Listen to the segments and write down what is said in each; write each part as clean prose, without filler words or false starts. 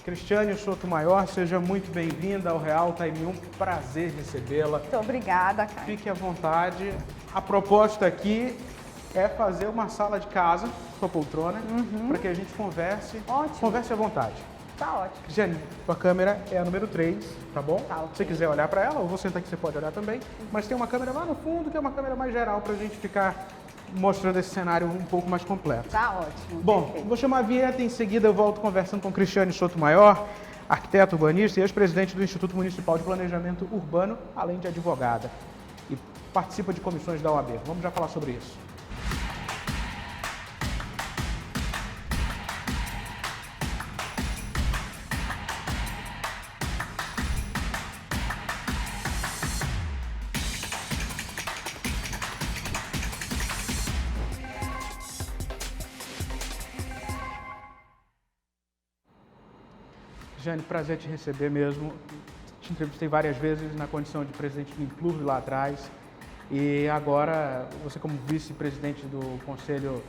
Cristiane Sotomayor, seja muito bem-vinda ao Real Time 1, prazer recebê-la. Muito obrigada, Caio. Fique à vontade. A proposta aqui é fazer uma sala de casa, sua poltrona, para que a gente converse. Ótimo. Converse à vontade. Tá ótimo. Cristiane, sua câmera é a número 3, tá bom? Tá, ok. Se você quiser olhar para ela, ou vou sentar aqui, você pode olhar também. Mas tem uma câmera lá no fundo, que é uma câmera mais geral, para a gente ficar mostrando esse cenário um pouco mais completo. Tá ótimo. Bom, Perfeito. vou chamar a vinheta e em seguida eu volto conversando com Cristiane Sotomayor, arquiteto urbanista e ex-presidente do Instituto Municipal de Planejamento Urbano, além de advogada. E participa de comissões da OAB. Vamos já falar sobre isso. Jane, prazer te receber mesmo. Te entrevistei várias vezes na condição de presidente do Implurv lá atrás. E agora, você como vice-presidente do Conselho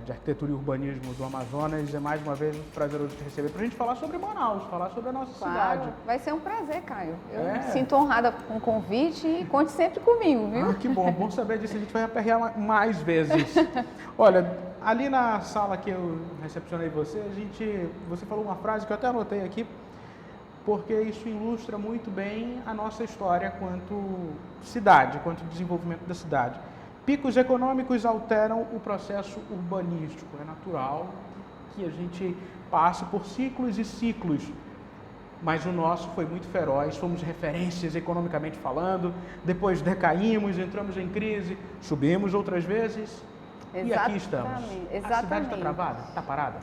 de Arquitetura e Urbanismo do Amazonas, é mais uma vez um prazeroso te receber para a gente falar sobre Manaus, falar sobre a nossa cidade. Vai ser um prazer, Caio. Eu me sinto honrada com o convite e conte sempre comigo, viu? Ah, que bom, bom saber disso. A gente vai aperrear mais vezes. Olha, ali na sala que eu recepcionei você, você falou uma frase que eu até anotei aqui, porque isso ilustra muito bem a nossa história quanto cidade, quanto desenvolvimento da cidade. Picos econômicos alteram o processo urbanístico. É natural que a gente passe por ciclos e ciclos, mas o nosso foi muito feroz, fomos referências economicamente falando, depois decaímos, entramos em crise, subimos outras vezes e aqui estamos. Exatamente. A cidade está travada? Está parada?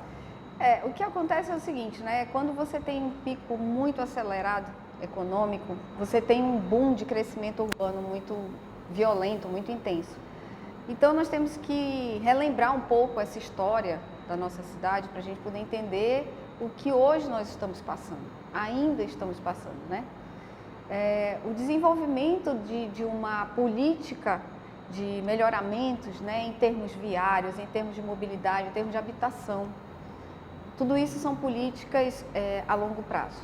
O que acontece é o seguinte, né? Quando você tem um pico muito acelerado econômico, você tem um boom de crescimento urbano muito violento, muito intenso. Então nós temos que relembrar um pouco essa história da nossa cidade para a gente poder entender o que hoje nós estamos passando, ainda estamos passando, né? O desenvolvimento de uma política de melhoramentos, né, em termos viários, em termos de mobilidade, em termos de habitação, tudo isso são políticas a longo prazo.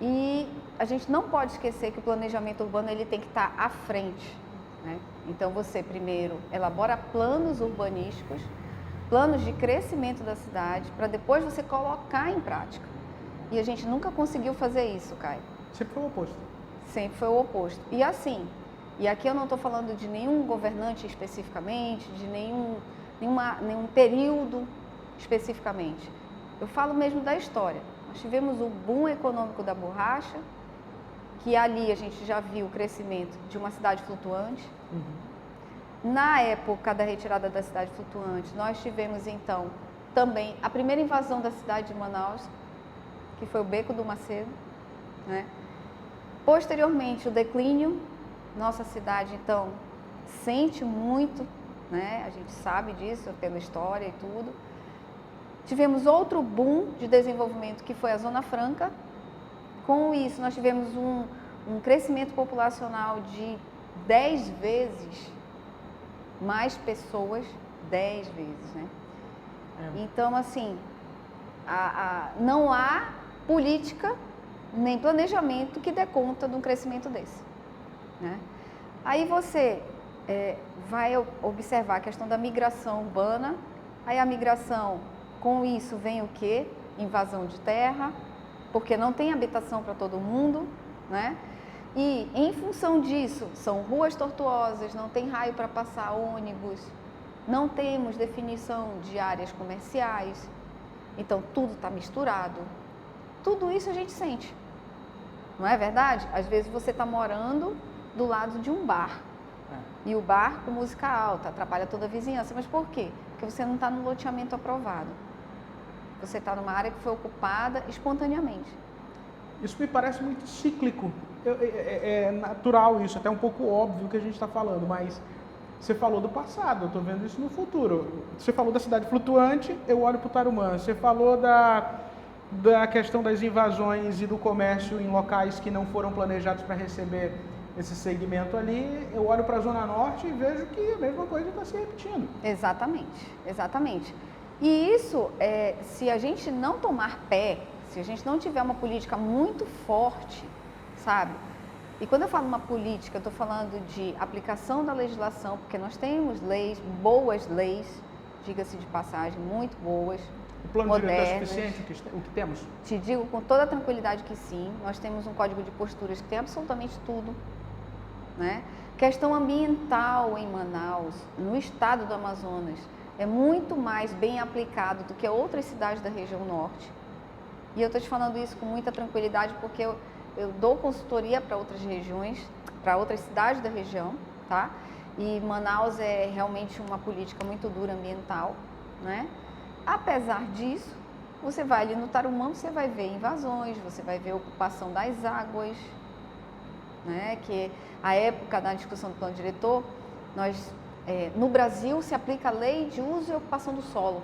E a gente não pode esquecer que o planejamento urbano ele tem que estar à frente, né? Então você primeiro elabora planos urbanísticos, planos de crescimento da cidade, para depois você colocar em prática. E a gente nunca conseguiu fazer isso, Caio. Sempre foi o oposto. Sempre foi o oposto. E assim, e aqui eu não estou falando de nenhum governante especificamente, de nenhum período especificamente. Eu falo mesmo da história. Nós tivemos o boom econômico da borracha, que ali a gente já viu o crescimento de uma cidade flutuante. Na época da retirada da cidade flutuante, nós tivemos então também a primeira invasão da cidade de Manaus, que foi o Beco do Macedo, né? Posteriormente, o declínio, nossa cidade então sente muito, né? A gente sabe disso pela história e tudo. Tivemos outro boom de desenvolvimento que foi a Zona Franca. Com isso, nós tivemos um crescimento populacional de 10 vezes mais pessoas, 10 vezes, né? Então, assim, não há política nem planejamento que dê conta de um crescimento desse, né? Aí você vai observar a questão da migração urbana, aí a migração, com isso vem o quê? Invasão de terra, porque não tem habitação para todo mundo, né? E em função disso, são ruas tortuosas, não tem raio para passar ônibus, não temos definição de áreas comerciais, então tudo está misturado. Tudo isso a gente sente, não é verdade? Às vezes você está morando do lado de um bar, e o bar com música alta, atrapalha toda a vizinhança, mas por quê? Porque você não está no loteamento aprovado. Você está numa área que foi ocupada espontaneamente. Isso me parece muito cíclico. É natural isso, até um pouco óbvio que a gente está falando, mas você falou do passado, eu estou vendo isso no futuro. Você falou da cidade flutuante, eu olho para o Tarumã. Você falou da questão das invasões e do comércio em locais que não foram planejados para receber esse segmento ali, eu olho para a Zona Norte e vejo que a mesma coisa está se repetindo. Exatamente, exatamente. E isso, se a gente não tomar pé, se a gente não tiver uma política muito forte, sabe? E quando eu falo uma política, eu estou falando de aplicação da legislação, porque nós temos leis, boas leis, diga-se de passagem, muito boas, O plano modernas. diretor é suficiente o que temos? Te digo com toda a tranquilidade que sim. Nós temos um código de posturas que tem absolutamente tudo, né? Questão ambiental em Manaus, no estado do Amazonas, é muito mais bem aplicado do que outras cidades da região norte. E eu estou te falando isso com muita tranquilidade porque eu dou consultoria para outras regiões, para outras cidades da região, tá? E Manaus é realmente uma política muito dura ambiental, né? Apesar disso, você vai ali no Tarumã, você vai ver invasões, você vai ver ocupação das águas, né? Que a época da discussão do plano diretor, no Brasil se aplica a lei de uso e ocupação do solo.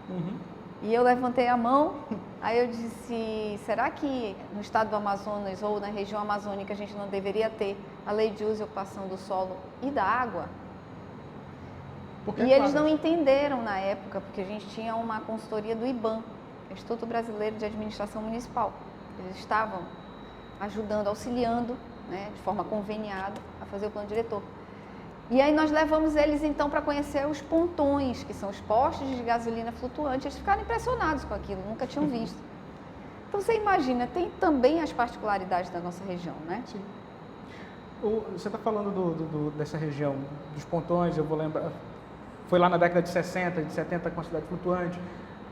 Uhum. E eu levantei a mão, aí eu disse, será que no estado do Amazonas ou na região amazônica a gente não deveria ter a lei de uso e ocupação do solo e da água? Porque, E eles claro, não entenderam na época, porque a gente tinha uma consultoria do IBAM, Instituto Brasileiro de Administração Municipal. Eles estavam ajudando, auxiliando, né, de forma conveniada, a fazer o plano diretor. E aí nós levamos eles então para conhecer os pontões, que são os postos de gasolina flutuante. Eles ficaram impressionados com aquilo, nunca tinham visto. Então você imagina, tem também as particularidades da nossa região, né? Sim. Você está falando dessa região, dos pontões, eu vou lembrar, foi lá na década de 60, de 70 com a cidade flutuante,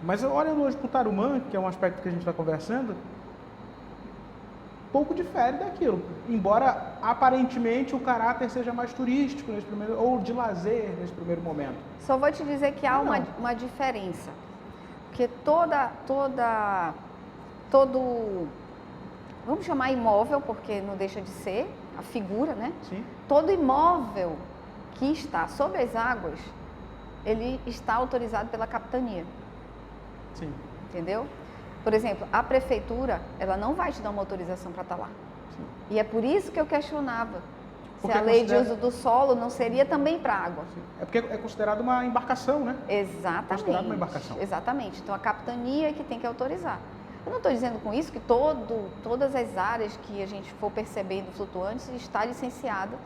mas olhando hoje para o Tarumã, que é um aspecto que a gente está conversando, pouco difere daquilo, embora aparentemente o caráter seja mais turístico nesse primeiro, ou de lazer nesse primeiro momento. Só vou te dizer que há uma diferença, porque todo, vamos chamar imóvel, porque não deixa de ser a figura, né? Sim. Todo imóvel que está sobre as águas, ele está autorizado pela capitania. Sim. Entendeu? Por exemplo, a prefeitura, ela não vai te dar uma autorização para estar lá. Sim. E é por isso que eu questionava Porque se a lei de uso do solo não seria também para água. Sim. É porque é considerado uma embarcação, né? Exatamente. Considerado uma embarcação. Exatamente. Então a capitania é que tem que autorizar. Eu não estou dizendo com isso que todas as áreas que a gente for percebendo flutuantes está licenciada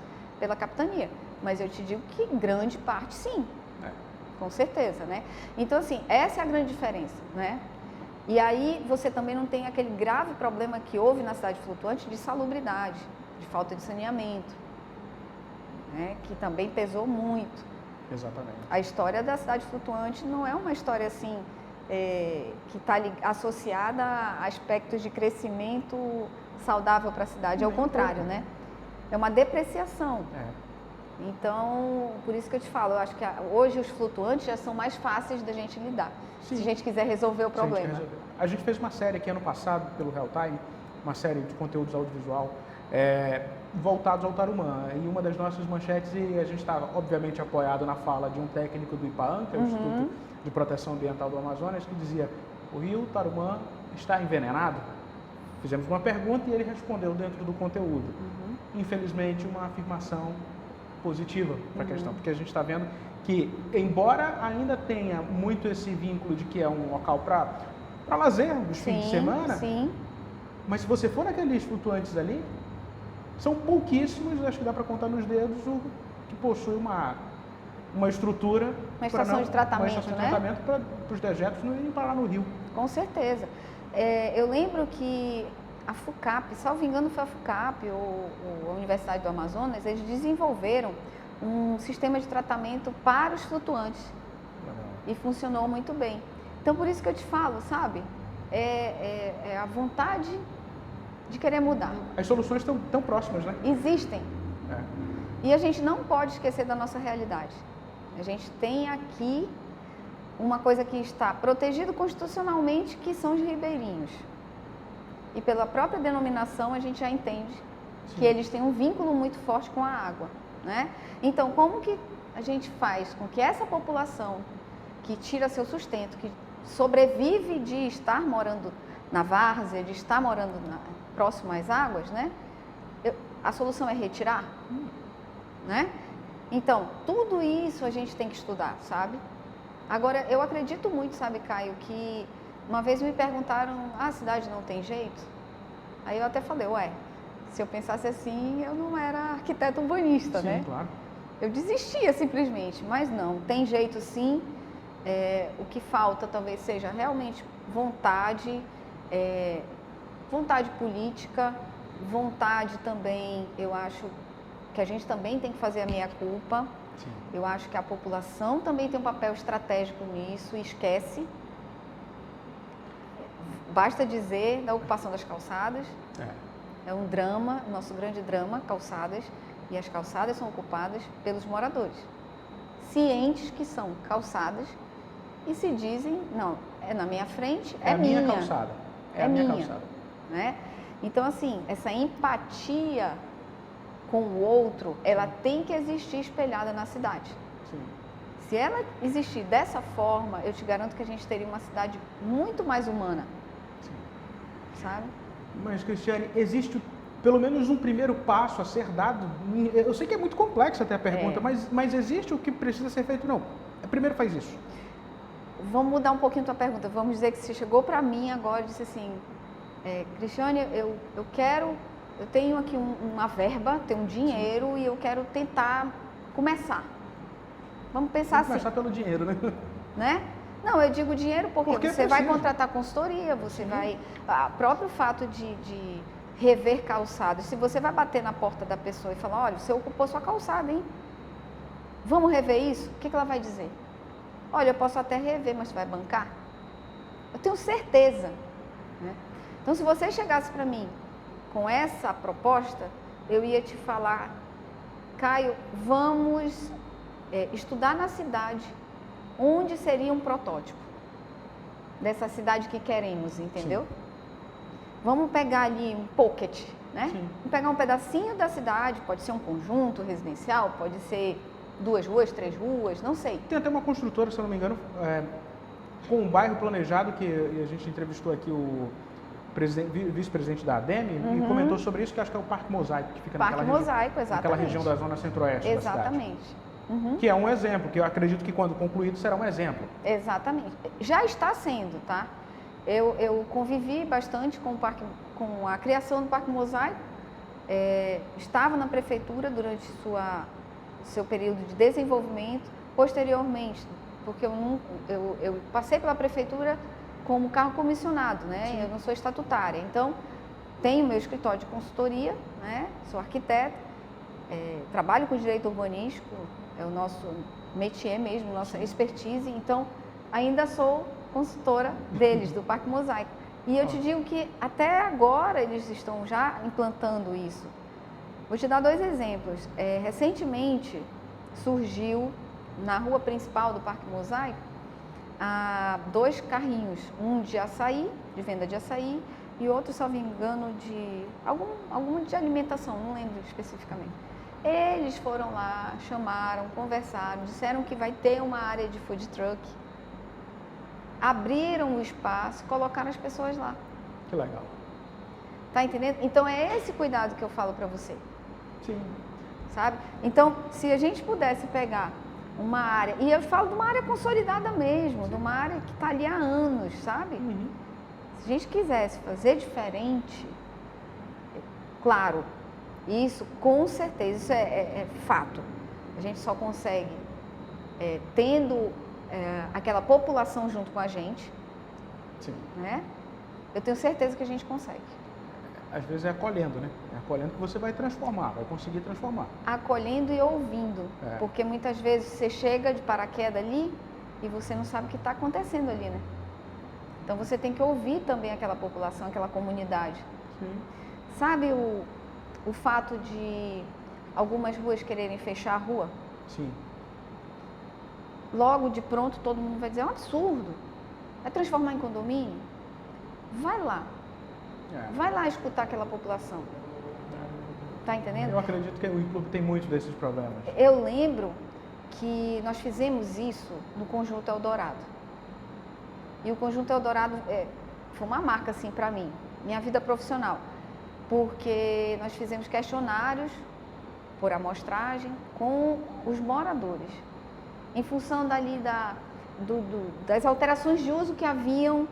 pela capitania. Mas eu te digo que grande parte sim. Com certeza, né? Então, assim, essa é a grande diferença, né? E aí você também não tem aquele grave problema que houve na cidade flutuante de salubridade, de falta de saneamento, né? Que também pesou muito. Exatamente. A história da cidade flutuante não é uma história assim que está associada a aspectos de crescimento saudável para a cidade, é o contrário, né? É uma depreciação. Então, por isso que eu te falo, eu acho que hoje os flutuantes já são mais fáceis da gente lidar, Sim. se a gente quiser resolver o problema. A gente fez uma série aqui ano passado, pelo Real Time, uma série de conteúdos audiovisual voltados ao Tarumã. E uma das nossas manchetes, e a gente estava obviamente apoiado na fala de um técnico do IPAAM, que é o Instituto de Proteção Ambiental do Amazonas, que dizia: o rio Tarumã está envenenado? Fizemos uma pergunta e ele respondeu dentro do conteúdo. Infelizmente, uma afirmação positiva para a questão, porque a gente está vendo que, embora ainda tenha muito esse vínculo de que é um local para lazer dos fins de semana, sim. Mas se você for naqueles flutuantes ali, são pouquíssimos, acho que dá para contar nos dedos, o que possui uma estrutura, uma estação de tratamento, uma estação de tratamento para os dejetos não irem parar no rio. Com certeza. Eu lembro que a FUCAP, salvo engano foi a FUCAP ou a Universidade do Amazonas, eles desenvolveram um sistema de tratamento para os flutuantes. E funcionou muito bem. Então, por isso que eu te falo, sabe? É a vontade de querer mudar. As soluções estão tão próximas, né? Existem. E a gente não pode esquecer da nossa realidade. A gente tem aqui uma coisa que está protegido constitucionalmente, que são os ribeirinhos. E pela própria denominação a gente já entende que eles têm um vínculo muito forte com a água, né? Então, como que a gente faz com que essa população que tira seu sustento, que sobrevive de estar morando na várzea, de estar morando próximo às águas, né? A solução é retirar, né? Então, tudo isso a gente tem que estudar, sabe? Agora, eu acredito muito, sabe, Caio, que uma vez me perguntaram, a cidade não tem jeito? Aí eu até falei, ué, se eu pensasse assim, eu não era arquiteto urbanista, Sim, né? claro. Eu desistia simplesmente, mas não, tem jeito sim. O que falta talvez seja realmente vontade, vontade política, vontade também, eu acho que a gente também tem que fazer a meia-culpa. Sim. Eu acho que a população também tem um papel estratégico nisso, e esquece. Basta dizer da ocupação das calçadas. É um drama, nosso grande drama, calçadas. E as calçadas são ocupadas pelos moradores. Cientes que são calçadas e se dizem, não, é na minha frente, é minha. Minha calçada. É a minha minha. calçada. Né? Então, assim, essa empatia com o outro, ela tem que existir espelhada na cidade. Sim. Se ela existir dessa forma, eu te garanto que a gente teria uma cidade muito mais humana. Sim. Sabe? Mas, Cristiane, existe pelo menos um primeiro passo a ser dado? Eu sei que é muito complexa até a pergunta, mas existe o que precisa ser feito? Não. Primeiro faz isso. Vamos mudar um pouquinho a tua pergunta. Vamos dizer que você chegou para mim agora e disse assim, Cristiane, eu tenho aqui uma verba, tenho um dinheiro. Sim. E eu quero tentar começar. Vamos pensar assim. Começar pelo dinheiro, né? Não, eu digo dinheiro porque você vai contratar consultoria, você Sim. vai... O próprio fato de rever calçados, se você vai bater na porta da pessoa e falar, olha, você ocupou sua calçada, hein? Vamos rever isso? O que ela vai dizer? Olha, eu posso até rever, mas você vai bancar? Eu tenho certeza. Né? Então, se você chegasse para mim com essa proposta, eu ia te falar, Caio, vamos estudar na cidade onde seria um protótipo dessa cidade que queremos, entendeu? Sim. Vamos pegar ali um pocket, né? Sim. Vamos pegar um pedacinho da cidade, pode ser um conjunto residencial, pode ser 2 ruas, 3 ruas, não sei. Tem até uma construtora, se eu não me engano, com um bairro planejado, que a gente entrevistou aqui o vice-presidente da ADEME, e comentou sobre isso, que acho que é o Parque Mosaico, que fica naquela região da zona centro-oeste da cidade. Exatamente. Que é um exemplo, que eu acredito que quando concluído será um exemplo. Exatamente. Já está sendo, tá? Eu convivi bastante com a criação do Parque Mosaico, estava na prefeitura durante seu período de desenvolvimento, posteriormente, porque eu passei pela prefeitura como cargo comissionado, né? Sim. Eu não sou estatutária, então tenho meu escritório de consultoria, né? Sou arquiteta, trabalho com direito urbanístico, é o nosso métier mesmo, nossa expertise, então ainda sou consultora deles, do Parque Mosaico. E eu te digo que até agora eles estão já implantando isso. Vou te dar 2 exemplos. Recentemente surgiu na rua principal do Parque Mosaico 2 carrinhos, um de açaí, de venda de açaí, e outro, se não me engano, de algum de alimentação, não lembro especificamente. Eles foram lá, chamaram, conversaram, disseram que vai ter uma área de food truck, abriram o espaço, colocaram as pessoas lá. Que legal. Tá entendendo? Então é esse cuidado que eu falo para você. Sim. Sabe? Então, se a gente pudesse pegar uma área, e eu falo de uma área consolidada mesmo, sim, de uma área que está ali há anos, sabe? Uhum. Se a gente quisesse fazer diferente, claro, isso com certeza, isso é fato. A gente só consegue tendo aquela população junto com a gente. Sim. Né? Eu tenho certeza que a gente consegue. Às vezes é acolhendo, né? É acolhendo que você vai transformar, vai conseguir transformar. Acolhendo e ouvindo. Porque muitas vezes você chega de paraquedas ali e você não sabe o que está acontecendo ali, né? Então você tem que ouvir também aquela população, aquela comunidade. Sim. Sabe o fato de algumas ruas quererem fechar a rua? Sim. Logo de pronto todo mundo vai dizer, é um absurdo. Vai transformar em condomínio? Vai lá. Vai lá escutar aquela população. Tá entendendo? Eu acredito que o Inclube tem muitos desses problemas. Eu lembro que nós fizemos isso no Conjunto Eldorado. E o Conjunto Eldorado foi uma marca assim para mim, minha vida profissional. Porque nós fizemos questionários por amostragem com os moradores. Em função dali das alterações de uso que haviam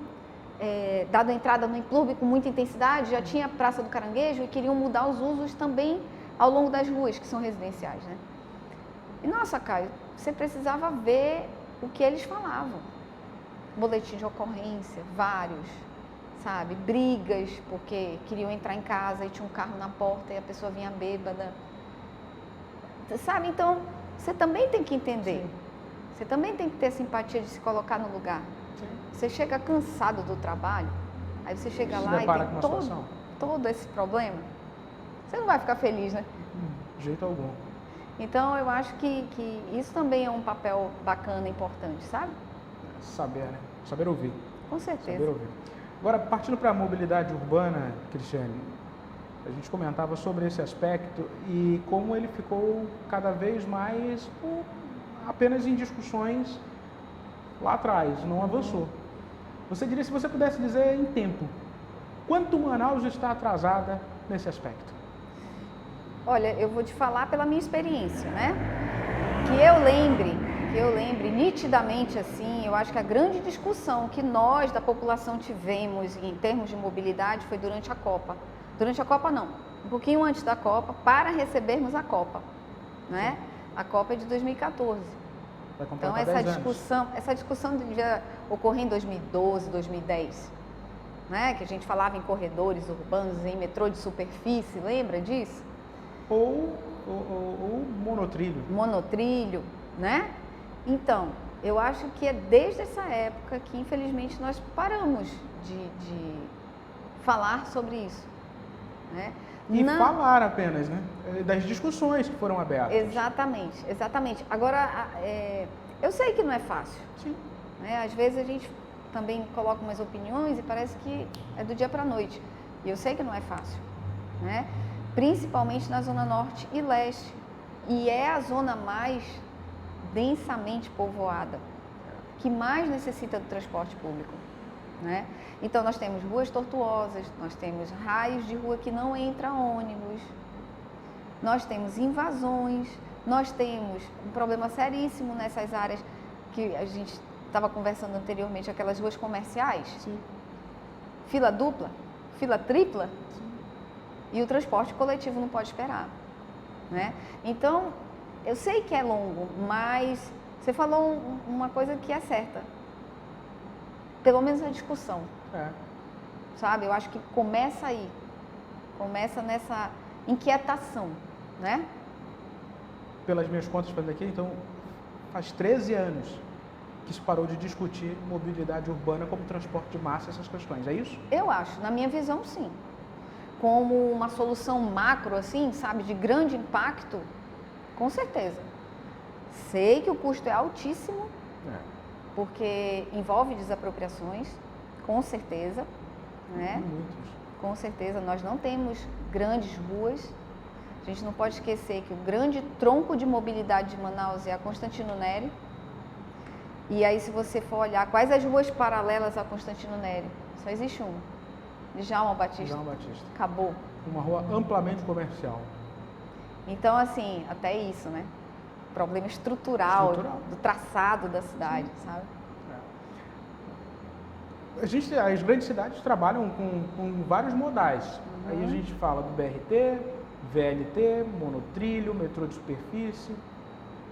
dado entrada no Implurbe com muita intensidade, já tinha a Praça do Caranguejo e queriam mudar os usos também ao longo das ruas, que são residenciais, né? E, nossa, Caio, você precisava ver o que eles falavam. Boletim de ocorrência, vários, sabe? Brigas, porque queriam entrar em casa e tinha um carro na porta e a pessoa vinha bêbada. Sabe? Então, você também tem que entender. Sim. Você também tem que ter simpatia de se colocar no lugar. Sim. Você chega cansado do trabalho, aí você chega lá e tem todo esse problema. Você não vai ficar feliz, né? De jeito algum. Então, eu acho que isso também é um papel bacana, importante, sabe? Saber, né? Saber ouvir. Com certeza. Saber ouvir. Agora, partindo para a mobilidade urbana, Cristiane, a gente comentava sobre esse aspecto e como ele ficou cada vez mais apenas em discussões lá atrás, não avançou. Você diria, se você pudesse dizer em tempo, quanto Manaus está atrasada nesse aspecto? Olha, eu vou te falar pela minha experiência, né? Que eu lembre nitidamente assim, eu acho que a grande discussão que nós da população tivemos em termos de mobilidade foi durante a Copa. Durante a Copa não, um pouquinho antes da Copa, para recebermos a Copa, né? A Copa é de 2014. Então essa discussão devia ocorrer em 2012, 2010, né? Que a gente falava em corredores urbanos, em metrô de superfície, lembra disso? Ou monotrilho. Monotrilho, né? Então, eu acho que é desde essa época que, infelizmente, nós paramos de falar sobre isso, né? E falar apenas, né? Das discussões que foram abertas. Exatamente, exatamente. Agora, eu sei que não é fácil. Sim. Né? Às vezes a gente também coloca umas opiniões e parece que é do dia para a noite. E eu sei que não é fácil, né? Principalmente na Zona Norte e Leste. E é a zona mais densamente povoada, que mais necessita do transporte público, né? Então, nós temos ruas tortuosas, nós temos raios de rua que não entra ônibus, nós temos invasões, nós temos um problema seríssimo nessas áreas que a gente estava conversando anteriormente, aquelas ruas comerciais. Sim. Fila dupla, fila tripla. Sim. E o transporte coletivo não pode esperar, né? Então, eu sei que é longo, mas você falou uma coisa que é certa. Pelo menos a discussão. Sabe? Eu acho que começa aí. Começa nessa inquietação, né? Pelas minhas contas fazendo aqui, então, faz 13 anos que se parou de discutir mobilidade urbana como transporte de massa, essas questões. É isso? Eu acho. Na minha visão, sim. Como uma solução macro, assim, sabe? De grande impacto, com certeza. Sei que o custo é altíssimo, porque envolve desapropriações, com certeza, né? Muitos. Com certeza, nós não temos grandes ruas. A gente não pode esquecer que o grande tronco de mobilidade de Manaus é a Constantino Nery. E aí, se você for olhar quais as ruas paralelas a Constantino Nery, só existe uma. Djalma Batista. Djalma Batista. Acabou. Uma rua amplamente comercial. Então, assim, até isso, né? Problema estrutural. Do traçado da cidade, sim, sabe? As grandes cidades trabalham com vários modais. Aí a gente fala do BRT, VLT, monotrilho, metrô de superfície.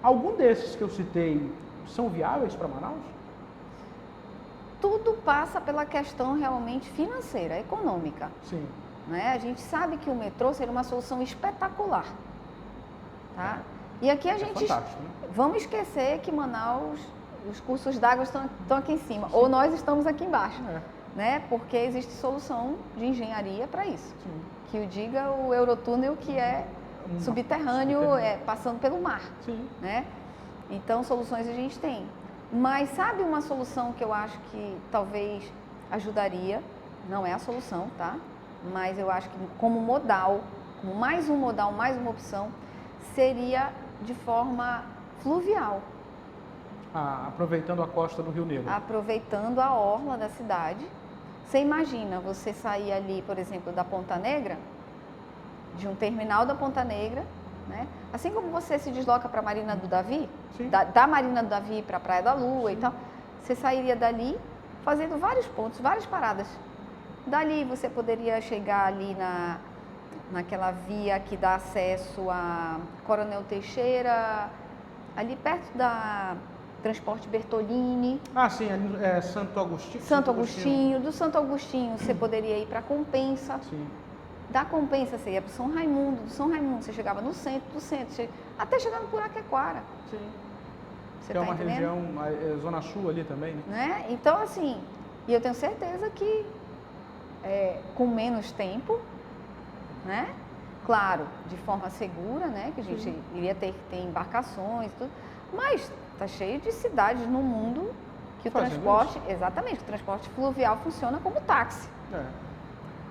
Algum desses que eu citei são viáveis para Manaus? Tudo passa pela questão realmente financeira, econômica. Sim. Né? A gente sabe que o metrô seria uma solução espetacular. Tá? E aqui a gente... fantástico, né? Vamos esquecer que Manaus, os cursos d'água estão aqui em cima, ou nós estamos aqui embaixo. Né? Porque existe solução de engenharia para isso. Sim. Que o diga o Eurotúnel, que é subterrâneo, passando pelo mar. Sim. Né? Então, soluções a gente tem. Mas sabe uma solução que eu acho que talvez ajudaria? Não é a solução, tá? Mas eu acho que como modal, como mais um modal, mais uma opção, seria de forma fluvial. Aproveitando a costa do Rio Negro. Aproveitando a orla da cidade. Você imagina você sair ali, por exemplo, da Ponta Negra, de um terminal da Ponta Negra, né? Assim como você se desloca para a Marina do Davi, da Marina do Davi para a Praia da Lua, sim, e tal, Você sairia dali fazendo vários pontos, várias paradas. Dali você poderia chegar ali naquela via que dá acesso a Coronel Teixeira, ali perto da Transporte Bertolini. Ah, sim, é Santo Agostinho. Santo Agostinho. Do Santo Agostinho você poderia ir para Compensa. Sim. Da Compensa você ia para São Raimundo. Do São Raimundo você chegava no centro, do centro, até chegar no Puraquequara. Sim. Você que é tá uma entendendo? região, Zona Sul ali também, Né? Então, assim, e eu tenho certeza que com menos tempo, né? Claro, de forma segura, né? Que a gente iria ter que ter embarcações e tudo, mas tá cheio de cidades no mundo que o transporte, exatamente, que o transporte fluvial funciona como táxi.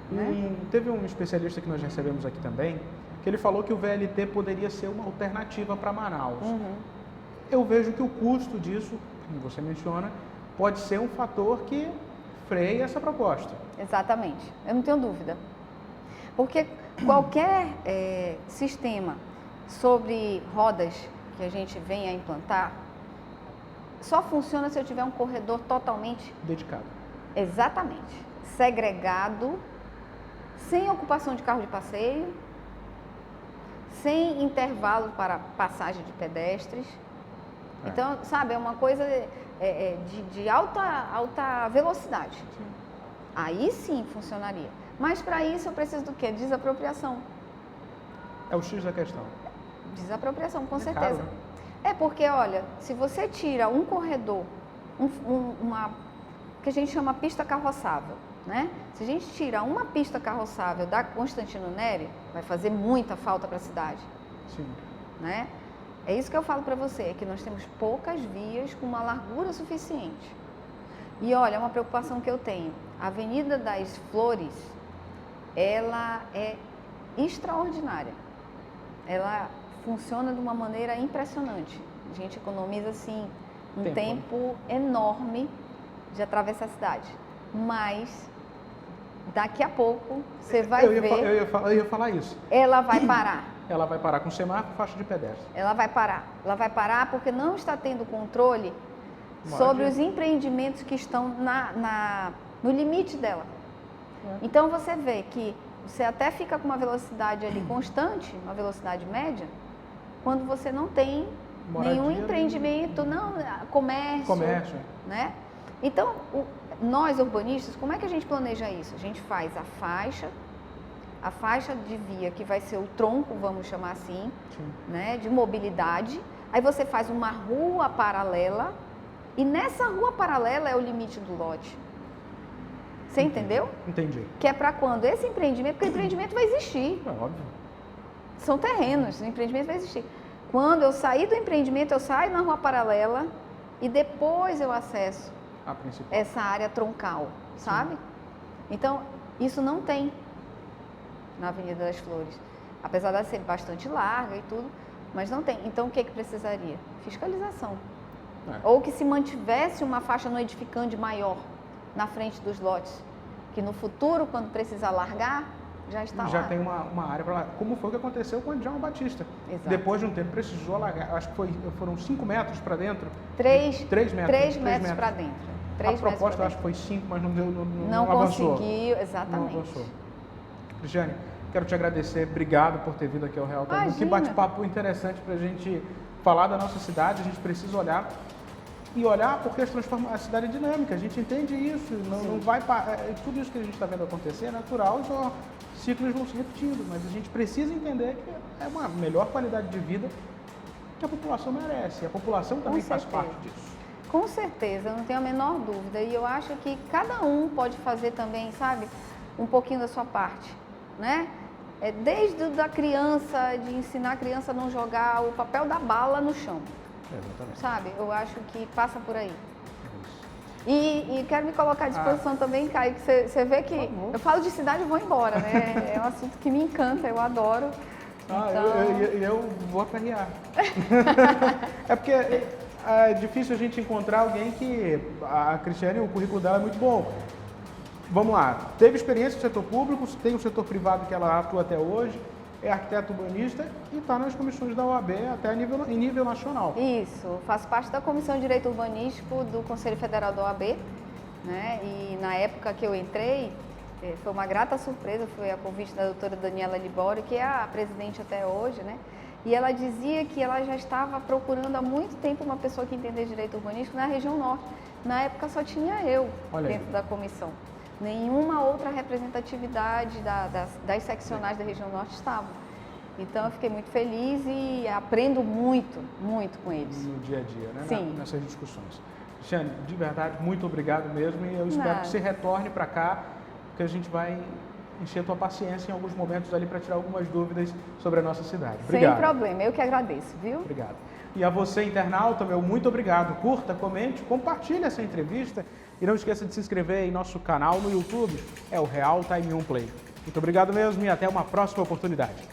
Né? Teve um especialista que nós recebemos aqui também, que ele falou que o VLT poderia ser uma alternativa para Manaus. Eu vejo que o custo disso, como você menciona, pode ser um fator que freia essa proposta. Exatamente, eu não tenho dúvida. Porque qualquer sistema sobre rodas que a gente venha a implantar, só funciona se eu tiver um corredor totalmente dedicado. Exatamente. Segregado, sem ocupação de carro de passeio, sem intervalo para passagem de pedestres. Então, sabe, é uma coisa de alta velocidade. Sim. Aí sim funcionaria. Mas para isso eu preciso do quê? Desapropriação. É o X da questão. Desapropriação, com certeza. Caro, né? É porque, olha, se você tira um corredor, uma que a gente chama pista carroçável, né? Se a gente tira uma pista carroçável da Constantino Neri, vai fazer muita falta para a cidade. Sim. Né? É isso que eu falo para você, é que nós temos poucas vias com uma largura suficiente. E olha, é uma preocupação que eu tenho. A Avenida das Flores, ela é extraordinária. Ela funciona de uma maneira impressionante. A gente economiza, assim, um tempo enorme de atravessar a cidade. Mas, daqui a pouco, você vai ver... Eu ia falar isso. Ela vai parar. Ela vai parar com semáforo, faixa de pedestre. Ela vai parar. Ela vai parar porque não está tendo controle sobre os empreendimentos que estão no limite dela. Então, você vê que você até fica com uma velocidade ali constante, uma velocidade média, quando você não tem nenhum empreendimento, comércio. Né? Então, nós urbanistas, como é que a gente planeja isso? A gente faz a faixa de via que vai ser o tronco, vamos chamar assim, né, de mobilidade. Aí você faz uma rua paralela e nessa rua paralela é o limite do lote. Você entendeu? Entendi. Que é para quando esse empreendimento, porque o empreendimento vai existir. É óbvio. São terrenos, o empreendimento vai existir. Quando eu sair do empreendimento, eu saio na rua paralela e depois eu acesso essa área troncal, sabe? Então, isso não tem na Avenida das Flores. Apesar de ser bastante larga e tudo, mas não tem. Então, o que precisaria? Fiscalização. Ou que se mantivesse uma faixa no edificante maior na frente dos lotes, que no futuro, quando precisar largar, já está já lá. tem uma área para lá. Como foi o que aconteceu com o Djalma Batista. Exato. Depois de um tempo, precisou largar, acho que foram 5 metros para dentro. 3 metros. 3 metros para dentro. A proposta, acho que foi 5, mas não avançou. Conseguiu, exatamente. Não avançou. Cristiane, quero te agradecer. Obrigado por ter vindo aqui ao Real Time. Que bate-papo interessante para a gente falar da nossa cidade. A gente precisa olhar porque a cidade é dinâmica. A gente entende isso. Não vai tudo isso que a gente está vendo acontecer é natural, então ciclos vão se repetindo. Mas a gente precisa entender que é uma melhor qualidade de vida que a população merece. E a população também faz parte disso. Com certeza, eu não tenho a menor dúvida. E eu acho que cada um pode fazer também, sabe, um pouquinho da sua parte, né? Desde a criança, de ensinar a criança a não jogar o papel da bala no chão. Exatamente. Sabe? Eu acho que passa por aí. E quero me colocar à disposição também, Caio, que você vê que eu falo de cidade e vou embora, né? É um assunto que me encanta, eu adoro. Eu vou aperrear. É porque é difícil a gente encontrar alguém que... A Cristiane, o currículo dela é muito bom. Vamos lá. Teve experiência no setor público, tem o setor privado que ela atua até hoje. é arquiteto urbanista e está nas comissões da OAB até em nível nacional. Isso, faço parte da Comissão de Direito Urbanístico do Conselho Federal da OAB, né? E na época que eu entrei, foi uma grata surpresa, foi a convite da doutora Daniela Libório, que é a presidente até hoje, né? E ela dizia que ela já estava procurando há muito tempo uma pessoa que entendesse direito urbanístico na região norte. Na época só tinha eu dentro da comissão. Nenhuma outra representatividade das seccionais da região norte estavam. Então eu fiquei muito feliz e aprendo muito, muito com eles. No dia a dia, né? Sim. Nessas discussões. Cristiane, de verdade, muito obrigado mesmo e eu espero que você retorne para cá, porque a gente vai encher a tua paciência em alguns momentos ali para tirar algumas dúvidas sobre a nossa cidade. Obrigado. Sem problema, eu que agradeço, viu? Obrigado. E a você, internauta, meu muito obrigado. Curta, comente, compartilhe essa entrevista e não esqueça de se inscrever em nosso canal no YouTube, é o Real Time 1 Play. Muito obrigado mesmo e até uma próxima oportunidade.